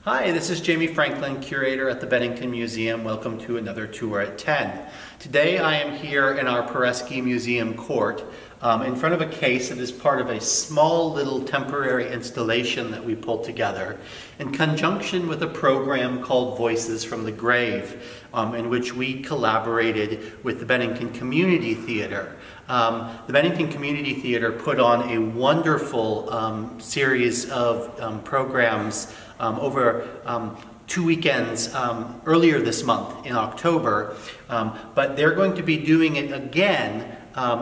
Hi, this is Jamie Franklin, curator at the Bennington Museum. Welcome to another tour at 10. Today I am here in our Peresky Museum court in front of a case that is part of a small little temporary installation that we pulled together in conjunction with a program called Voices from the Grave, in which we collaborated with the Bennington Community Theater. The Bennington Community Theater put on a wonderful series of programs over 2 weekends earlier this month in October, but they're going to be doing it again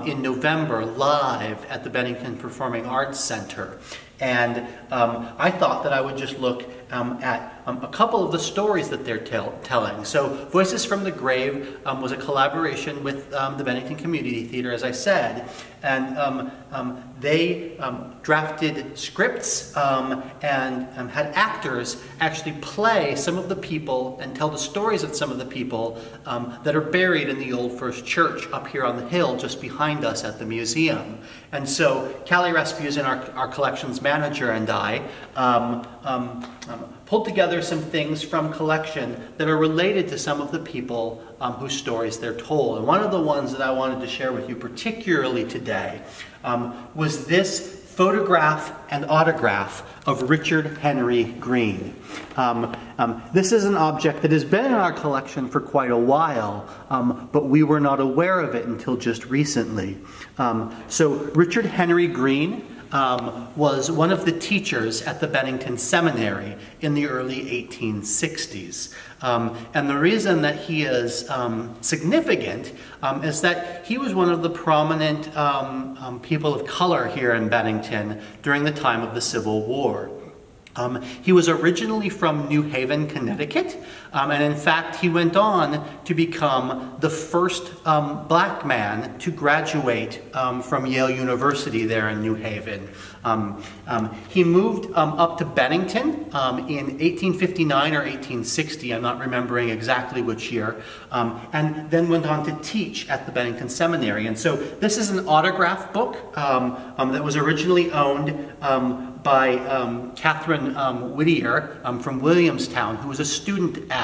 in November live at the Bennington Performing Arts Center. And I thought that I would just look at a couple of the stories that they're telling. So Voices from the Grave was a collaboration with the Bennington Community Theater, as I said, and they drafted scripts and had actors actually play some of the people and tell the stories of some of the people that are buried in the old First Church up here on the hill just behind us at the museum. And so Callie Rasmussen, our collections manager, and I pulled together some things from collection that are related to some of the people whose stories they're told. And one of the ones that I wanted to share with you particularly today was this photograph and autograph of Richard Henry Greene. This is an object that has been in our collection for quite a while, but we were not aware of it until just recently. So Richard Henry Greene was one of the teachers at the Bennington Seminary in the early 1860s. And the reason that he is significant is that he was one of the prominent people of color here in Bennington during the time of the Civil War. He was originally from New Haven, Connecticut, and in fact he went on to become the first black man to graduate from Yale University there in New Haven. He moved up to Bennington in 1859 or 1860, I'm not remembering exactly which year, and then went on to teach at the Bennington Seminary. And so this is an autograph book that was originally owned by Catherine Whittier from Williamstown, who was a student at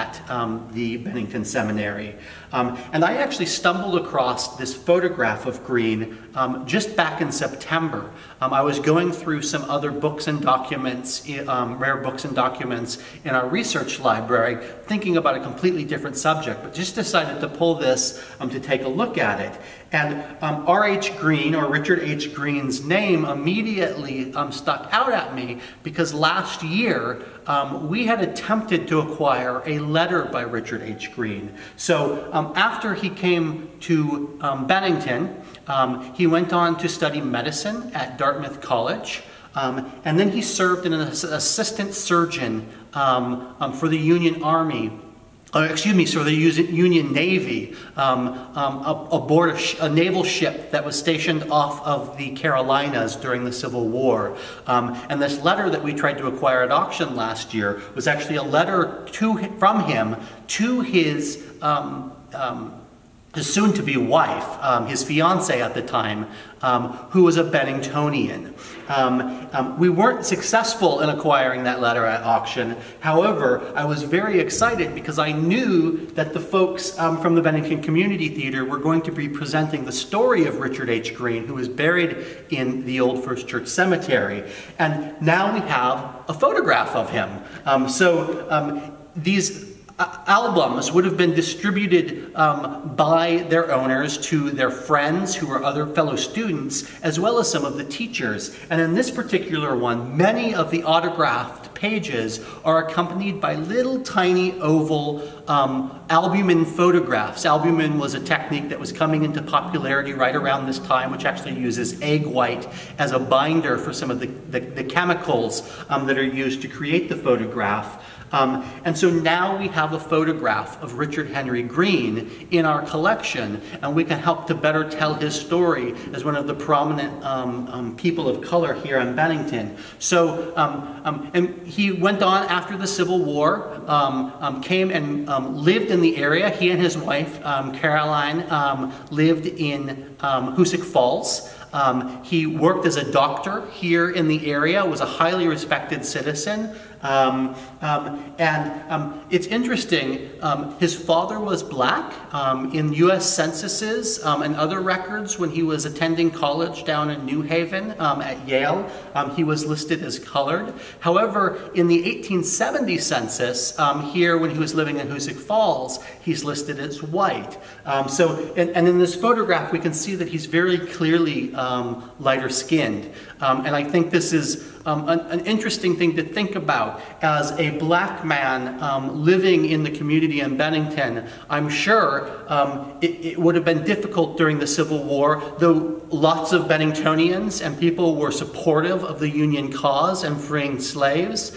the Bennington Seminary. And I actually stumbled across this photograph of Greene just back in September. I was going through some other books and documents, rare books and documents in our research library, thinking about a completely different subject, but just decided to pull this to take a look at it. And R.H. Greene, or Richard H. Greene's name, immediately stuck out at me because last year we had attempted to acquire a letter by Richard H. Greene. So after he came to Bennington, he went on to study medicine at Dartmouth College, and then he served as an assistant surgeon for the Union Army. For the Union Navy, aboard a naval ship that was stationed off of the Carolinas during the Civil War. And this letter that we tried to acquire at auction last year was actually a letter from him to his soon-to-be wife, his fiancée at the time, who was a Benningtonian. We weren't successful in acquiring that letter at auction. However, I was very excited because I knew that the folks from the Bennington Community Theater were going to be presenting the story of Richard H. Greene, who was buried in the old First Church Cemetery. And now we have a photograph of him. These albums would have been distributed by their owners to their friends who were other fellow students, as well as some of the teachers. And in this particular one, many of the autographed pages are accompanied by little tiny oval albumin photographs. Albumin was a technique that was coming into popularity right around this time, which actually uses egg white as a binder for some of the chemicals that are used to create the photograph. And so now we have a photograph of Richard Henry Greene in our collection, and we can help to better tell his story as one of the prominent people of color here in Bennington. So, and he went on after the Civil War, came and lived in the area. He and his wife, Caroline, lived in Hoosick Falls. He worked as a doctor here in the area, was a highly respected citizen, It's interesting, his father was black. In U.S. censuses and other records when he was attending college down in New Haven at Yale, he was listed as colored. However, in the 1870 census, here when he was living in Hoosick Falls, he's listed as white. And in this photograph, we can see that he's very clearly lighter skinned. And I think this is an interesting thing to think about. As a black man living in the community in Bennington, I'm sure it would have been difficult during the Civil War, though lots of Benningtonians and people were supportive of the Union cause and freeing slaves.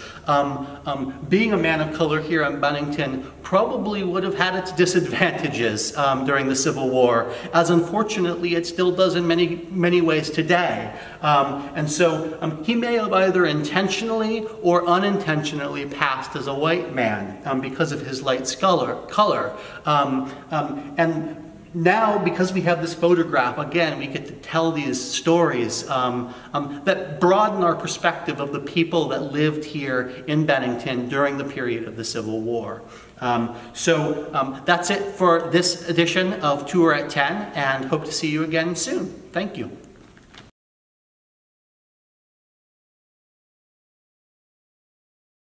Being a man of color here in Bennington probably would have had its disadvantages during the Civil War, as unfortunately it still does in many ways today. And so he may have either intentionally or unintentionally passed as a white man because of his light color. And now, because we have this photograph, again, we get to tell these stories that broaden our perspective of the people that lived here in Bennington during the period of the Civil War. That's it for this edition of Tour at 10, and hope to see you again soon. Thank you.